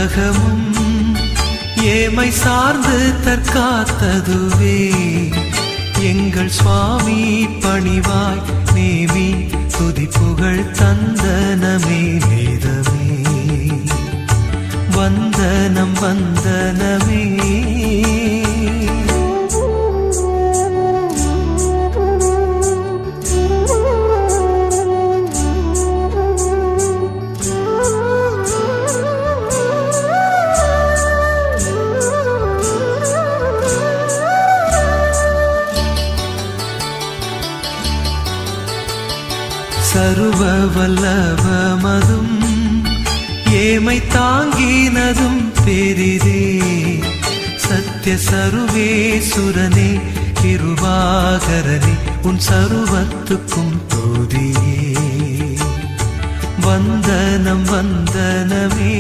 உலகமும் ஏமை சார்ந்து தற்காத்ததுவே எங்கள் சுவாமி பணிவாய் நேமி துதிப்புகழ் தந்தனமே வேதமே வந்தனம் வந்தனமே. சர்வ வல்லவமதும் ஏமை தாங்கினதும் பெரிதே சத்ய சர்வேசுரனே கிருபாகரனே உன் சர்வத்துக்கும் தோதியே வந்தனம் வந்தனமே.